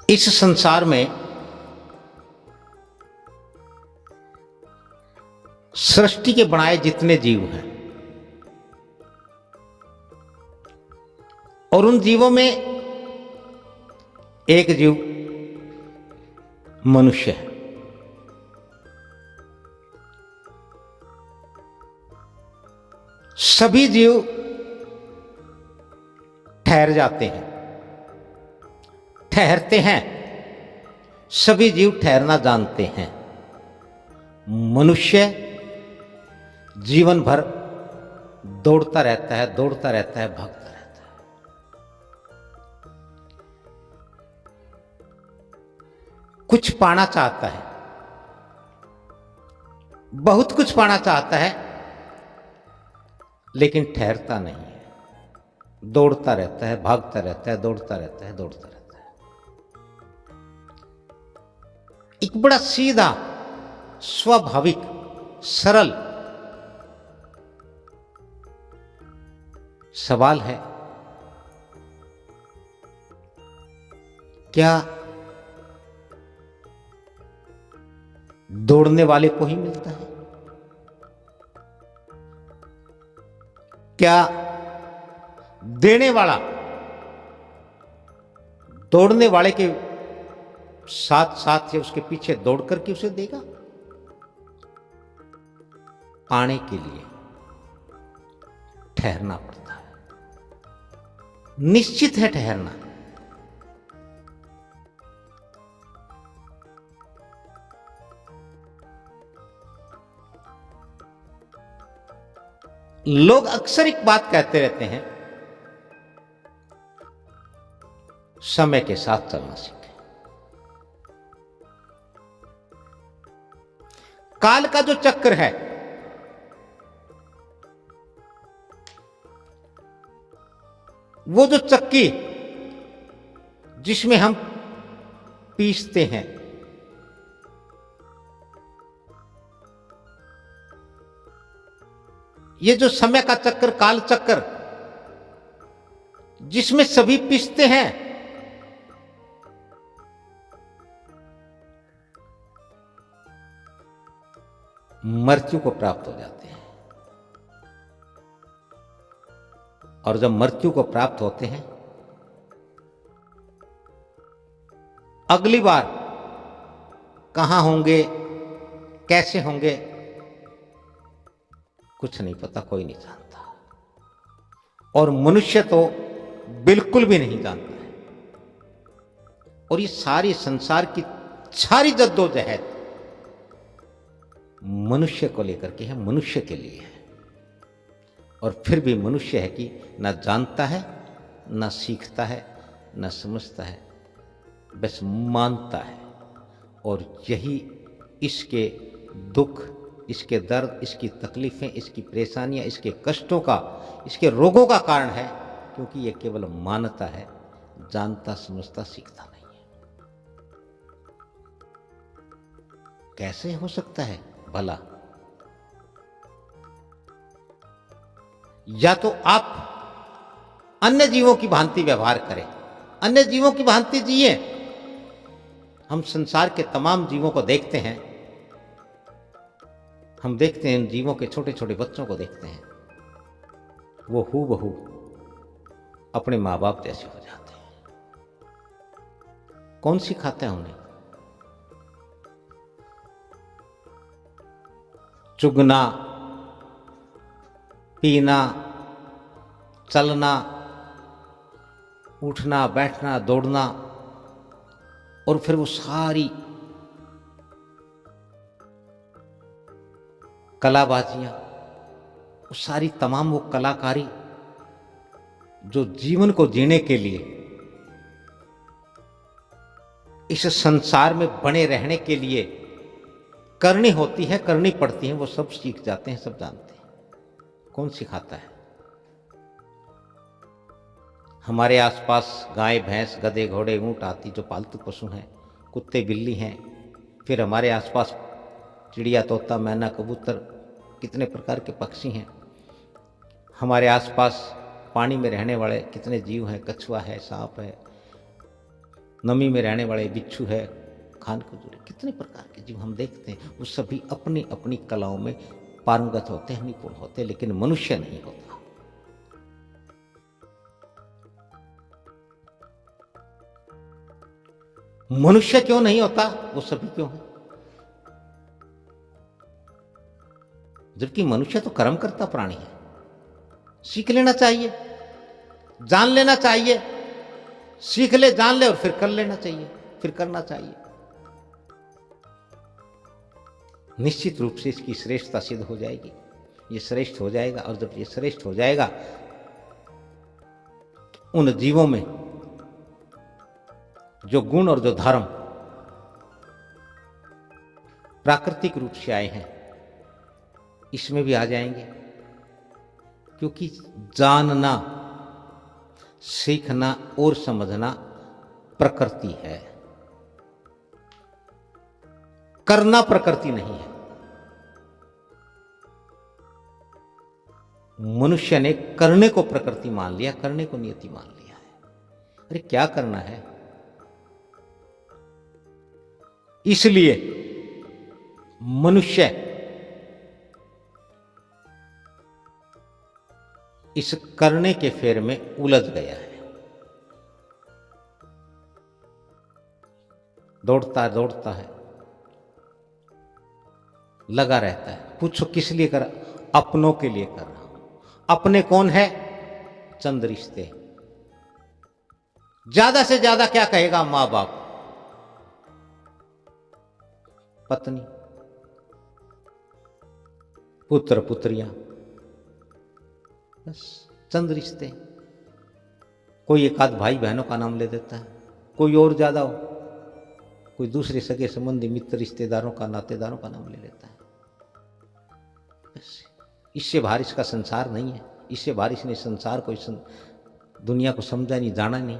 इस संसार में सृष्टि के बनाए जितने जीव हैं और उन जीवों में एक जीव मनुष्य है। सभी जीव ठहर जाते हैं, ठहरते हैं। सभी जीव ठहरना जानते हैं। मनुष्य जीवन भर दौड़ता रहता है, दौड़ता रहता है, भागता रहता है। कुछ पाना चाहता है, बहुत कुछ पाना चाहता है, लेकिन ठहरता नहीं है। दौड़ता रहता है, भागता रहता है, दौड़ता रहता है, दौड़ता रहता है। एक बड़ा सीधा, स्वाभाविक, सरल सवाल है, क्या दौड़ने वाले को ही मिलता है? क्या देने वाला दौड़ने वाले के साथ साथ या उसके पीछे दौड़ करके उसे देगा? पाने के लिए ठहरना पड़ता है, निश्चित है ठहरना। लोग अक्सर एक बात कहते रहते हैं, समय के साथ चलना सीखें। काल का जो चक्र है वो जो चक्की जिसमें हम पीसते हैं, ये जो समय का चक्र, काल चक्र जिसमें सभी पीसते हैं, मृत्यु को प्राप्त हो जाते हैं। और जब मृत्यु को प्राप्त होते हैं, अगली बार कहां होंगे, कैसे होंगे, कुछ नहीं पता, कोई नहीं जानता। और मनुष्य तो बिल्कुल भी नहीं जानता है। और ये सारी संसार की सारी जद्दोजहद मनुष्य को लेकर के है, मनुष्य के लिए है। और फिर भी मनुष्य है कि ना जानता है, ना सीखता है, ना समझता है, बस मानता है। और यही इसके दुख, इसके दर्द, इसकी तकलीफें, इसकी परेशानियां, इसके कष्टों का, इसके रोगों का कारण है, क्योंकि यह केवल मानता है, जानता, समझता, सीखता नहीं है। कैसे हो सकता है भला? या तो आप अन्य जीवों की भांति व्यवहार करें, अन्य जीवों की भांति जिए। हम संसार के तमाम जीवों को देखते हैं, हम देखते हैं, इन जीवों के छोटे छोटे बच्चों को देखते हैं, वो हूबहू अपने माँ बाप जैसे हो जाते हैं। कौन सिखाते हैं उन्हें? चुगना, पीना, चलना, उठना, बैठना, दौड़ना, और फिर वो सारी कलाबाजियां, वो सारी तमाम वो कलाकारी जो जीवन को जीने के लिए, इस संसार में बने रहने के लिए करनी होती है, करनी पड़ती है, वो सब सीख जाते हैं, सब जानते हैं। कौन सिखाता है? हमारे आसपास गाय, भैंस, गधे, घोड़े, ऊंट आदि जो पालतू पशु हैं, कुत्ते, बिल्ली हैं। फिर हमारे आसपास चिड़िया, तोता, मैना, कबूतर, कितने प्रकार के पक्षी हैं। हमारे आसपास पानी में रहने वाले कितने जीव हैं, कछुआ है, सांप है, नमी में रहने वाले बिच्छू है, खान खजूरे, कितने प्रकार के जीव हम देखते हैं, वो सभी अपनी अपनी कलाओं में पारंगत होते हैं, निपुण होते हैं, लेकिन मनुष्य नहीं होता। मनुष्य क्यों नहीं होता, वो सभी क्यों है? जबकि मनुष्य तो कर्म करता प्राणी है। सीख लेना चाहिए, जान लेना चाहिए, सीख ले, जान ले और फिर कर लेना चाहिए, फिर करना चाहिए। निश्चित रूप से इसकी श्रेष्ठता सिद्ध हो जाएगी, ये श्रेष्ठ हो जाएगा। और जब ये श्रेष्ठ हो जाएगा तो उन जीवों में जो गुण और जो धर्म प्राकृतिक रूप से आए हैं, इसमें भी आ जाएंगे। क्योंकि जानना, सीखना और समझना प्रकृति है, करना प्रकृति नहीं है। मनुष्य ने करने को प्रकृति मान लिया, करने को नियति मान लिया है। अरे क्या करना है, इसलिए मनुष्य इस करने के फेर में उलझ गया है। दौड़ता है, लगा रहता है। पूछो किस लिए कर, अपनों के लिए कर रहा हूं। अपने कौन है? चंद रिश्ते। ज्यादा से ज्यादा क्या कहेगा? मां बाप, पत्नी, पुत्र पुत्रियां, बस चंद रिश्ते। कोई एक आध भाई बहनों का नाम ले देता है, कोई और ज्यादा हो, कोई दूसरे सगे संबंधी मित्र रिश्तेदारों का, नातेदारों का नाम ले लेता है। बस इससे बाहर इसका संसार नहीं है। इससे बाहर इसने संसार को, दुनिया को समझा नहीं, जाना नहीं।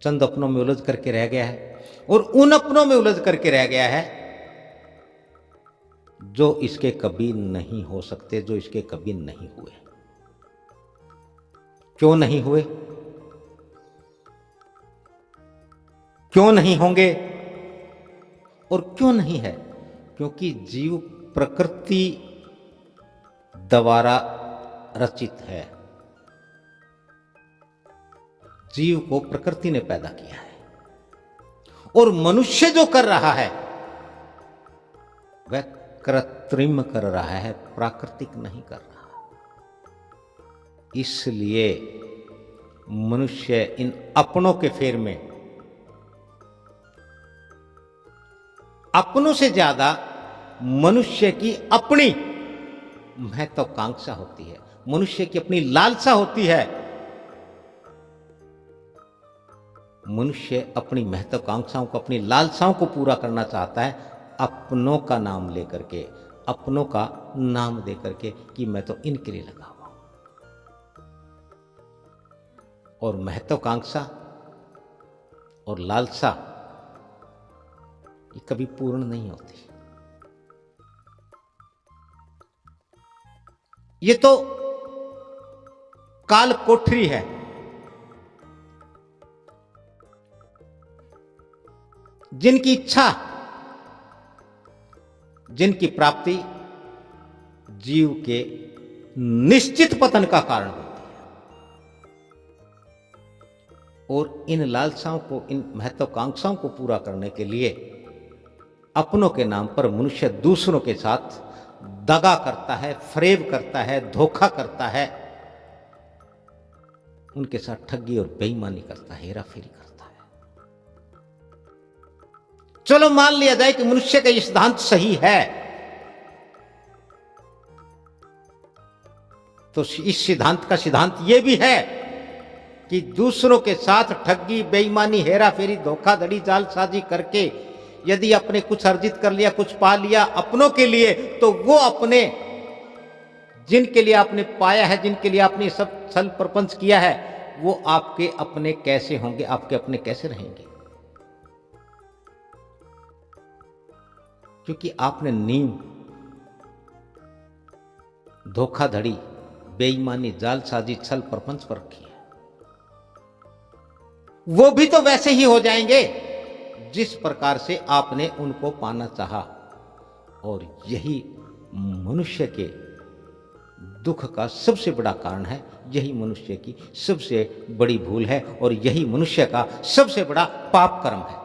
चंद अपनों में उलझ करके रह गया है, और उन अपनों में उलझ करके रह गया है जो इसके कभी नहीं हो सकते, जो इसके कभी नहीं हुए। क्यों नहीं हुए, क्यों नहीं होंगे और क्यों नहीं है? क्योंकि जीव प्रकृति द्वारा रचित है। जीव को प्रकृति ने पैदा किया है, और मनुष्य जो कर रहा है वह कृत्रिम कर रहा है, प्राकृतिक नहीं कर रहा। इसलिए मनुष्य इन अपनों के फेर में, अपनों से ज्यादा मनुष्य की अपनी महत्वाकांक्षा होती है, मनुष्य की अपनी लालसा होती है। मनुष्य अपनी महत्वाकांक्षाओं को, अपनी लालसाओं को पूरा करना चाहता है अपनों का नाम लेकर के, अपनों का नाम दे करके कि मैं तो इनके लिए लगा हुआ हूं। और महत्वाकांक्षा और लालसा ये कभी पूर्ण नहीं होती। ये तो काल कोठरी है। जिनकी इच्छा, जिनकी प्राप्ति जीव के निश्चित पतन का कारण होती है। और इन लालसाओं को, इन महत्वाकांक्षाओं को पूरा करने के लिए अपनों के नाम पर मनुष्य दूसरों के साथ दगा करता है, फरेब करता है, धोखा करता है, उनके साथ ठगी और बेईमानी करता है, हेराफेरी करता है। चलो मान लिया जाए कि मनुष्य का यह सिद्धांत सही है, तो इस सिद्धांत का सिद्धांत यह भी है कि दूसरों के साथ ठगी, बेईमानी, हेराफेरी, धोखाधड़ी, जालसाजी करके यदि आपने कुछ अर्जित कर लिया, कुछ पा लिया अपनों के लिए, तो वो अपने, जिनके लिए आपने पाया है, जिनके लिए आपने सब छल प्रपंच किया है, वो आपके अपने कैसे होंगे, आपके अपने कैसे रहेंगे? क्योंकि आपने नींव धोखाधड़ी, बेईमानी, जालसाजी, छल प्रपंच पर रखी है। वो भी तो वैसे ही हो जाएंगे जिस प्रकार से आपने उनको पाना चाहा। और यही मनुष्य के दुख का सबसे बड़ा कारण है, यही मनुष्य की सबसे बड़ी भूल है और यही मनुष्य का सबसे बड़ा पाप कर्म है।